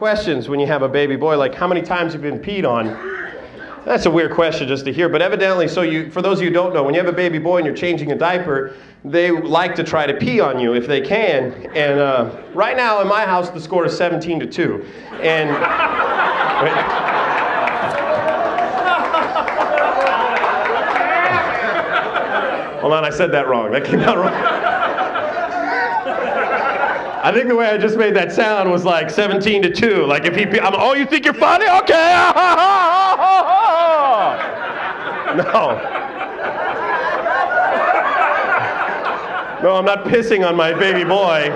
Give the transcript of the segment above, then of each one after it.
questions when you have a baby boy, like how many times you've been peed on. That's a weird question just to hear, but evidently, for those of you who don't know, when you have a baby boy and you're changing a diaper, they like to try to pee on you if they can. And right now in my house, the score is 17-2. And hold on, I said that wrong. That came out wrong. I think the way I just made that sound was like 17-2. Like if oh, you think you're funny? Okay. No. No, I'm not pissing on my baby boy.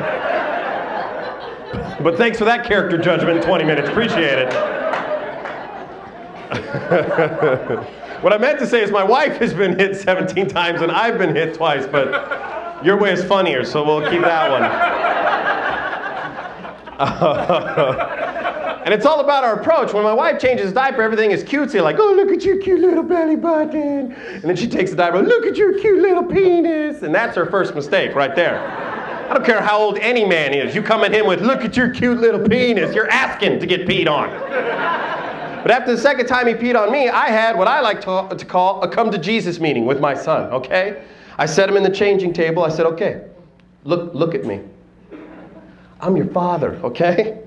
But thanks for that character judgment in 20 minutes. Appreciate it. What I meant to say is my wife has been hit 17 times and I've been hit twice, but your way is funnier, so we'll keep that one. And it's all about our approach. When my wife changes diaper, everything is cutesy, like, oh, look at your cute little belly button. And then she takes the diaper, look at your cute little penis. And that's her first mistake right there. I don't care how old any man is. You come at him with, look at your cute little penis, you're asking to get peed on. But after the second time he peed on me, I had what I like to call a come to Jesus meeting with my son, okay? I set him in the changing table. I said, okay, look at me. I'm your father, okay?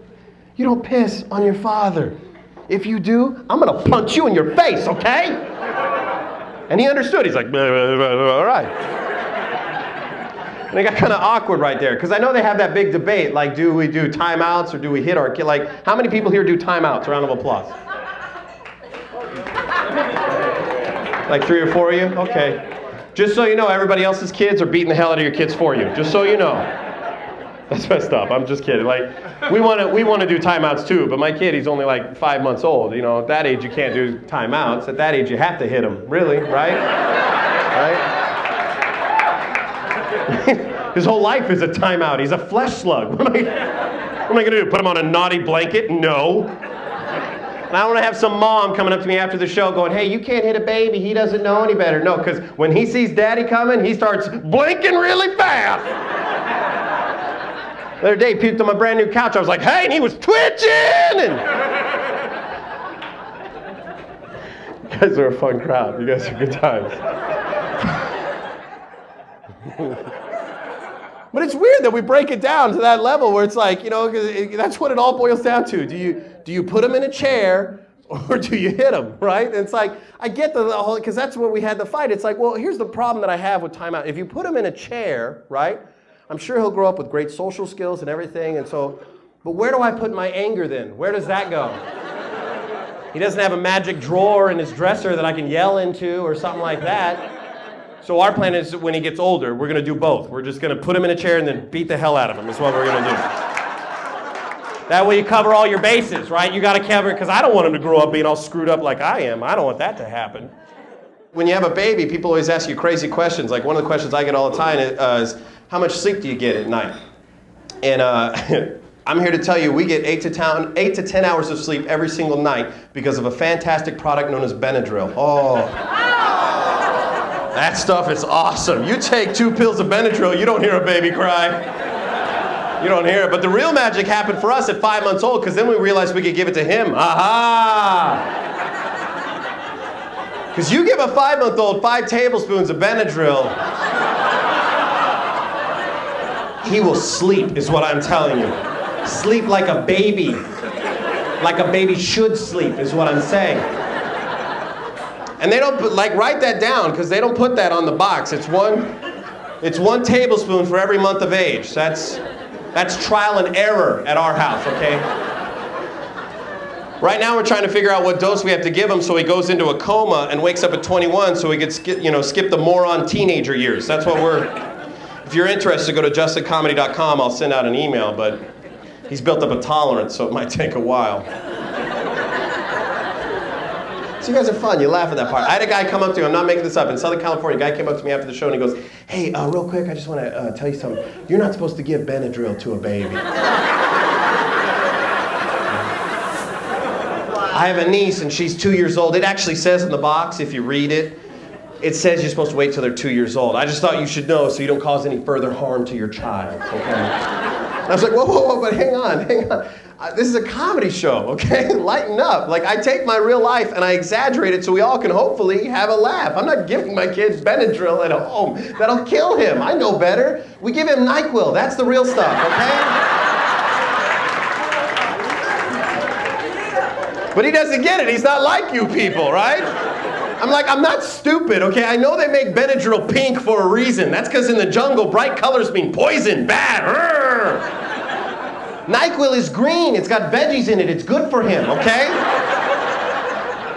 You don't piss on your father. If you do, I'm going to punch you in your face, okay? And he understood. He's like, all right. And it got kind of awkward right there, because I know they have that big debate, like, do we do timeouts or do we hit our kid? Like, how many people here do timeouts? Round of applause. Like 3 or 4 of you? Okay. Just so you know, everybody else's kids are beating the hell out of your kids for you. Just so you know. That's messed up. I'm just kidding. Like, we want to do timeouts too, but my kid, he's only like 5 months old. You know, at that age, you can't do timeouts. At that age, you have to hit him. Really, right? Right? His whole life is a timeout. He's a flesh slug. What am I going to do? Put him on a naughty blanket? No. And I don't want to have some mom coming up to me after the show going, hey, you can't hit a baby. He doesn't know any better. No, because when he sees daddy coming, he starts blinking really fast. The other day, he puked on my brand new couch. I was like, hey, and he was twitching. And you guys are a fun crowd. You guys are good times. But it's weird that we break it down to that level where it's like, you know, that's what it all boils down to. Do you put him in a chair or do you hit him, right? And it's like, I get the whole, because that's when we had the fight. It's like, well, here's the problem that I have with timeout. If you put him in a chair, right, I'm sure he'll grow up with great social skills and everything. And so, but where do I put my anger then? Where does that go? He doesn't have a magic drawer in his dresser that I can yell into or something like that. So our plan is when he gets older, we're going to do both. We're just going to put him in a chair and then beat the hell out of him. That's what we're going to do. That way you cover all your bases, right? You got to cover it, because I don't want him to grow up being all screwed up like I am. I don't want that to happen. When you have a baby, people always ask you crazy questions. Like one of the questions I get all the time is, how much sleep do you get at night? And I'm here to tell you we get 8 to 10 hours of sleep every single night because of a fantastic product known as Benadryl. Oh. That stuff is awesome. You take 2 pills of Benadryl, you don't hear a baby cry. You don't hear it. But the real magic happened for us at 5 months old, because then we realized we could give it to him. Aha! Because you give a 5-month-old 5 tablespoons of Benadryl, he will sleep, is what I'm telling you. Sleep like a baby. Like a baby should sleep, is what I'm saying. And they don't, write that down, because they don't put that on the box. It's one tablespoon for every month of age. That's trial and error at our house, okay? Right now we're trying to figure out what dose we have to give him so he goes into a coma and wakes up at 21 so he could skip the moron teenager years. That's what if you're interested, go to justicomedy.com. I'll send out an email, but he's built up a tolerance, so it might take a while. So you guys are fun. You laugh at that part. I had a guy come up to me. I'm not making this up. In Southern California, a guy came up to me after the show and he goes, hey, real quick, I just want to tell you something. You're not supposed to give Benadryl to a baby. I have a niece and she's 2 years old. It actually says in the box, if you read it, it says you're supposed to wait till they're 2 years old. I just thought you should know so you don't cause any further harm to your child, okay? And I was like, whoa, but hang on. This is a comedy show, okay? Lighten up. Like, I take my real life and I exaggerate it so we all can hopefully have a laugh. I'm not giving my kid Benadryl at home. That'll kill him. I know better. We give him NyQuil. That's the real stuff, okay? But he doesn't get it. He's not like you people, right? I'm like, I'm not stupid, okay? I know they make Benadryl pink for a reason. That's because in the jungle, bright colors mean poison, bad. NyQuil is green. It's got veggies in it. It's good for him, okay?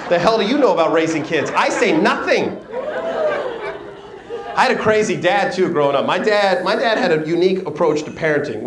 The hell do you know about raising kids? I say nothing. I had a crazy dad, too, growing up. My dad had a unique approach to parenting.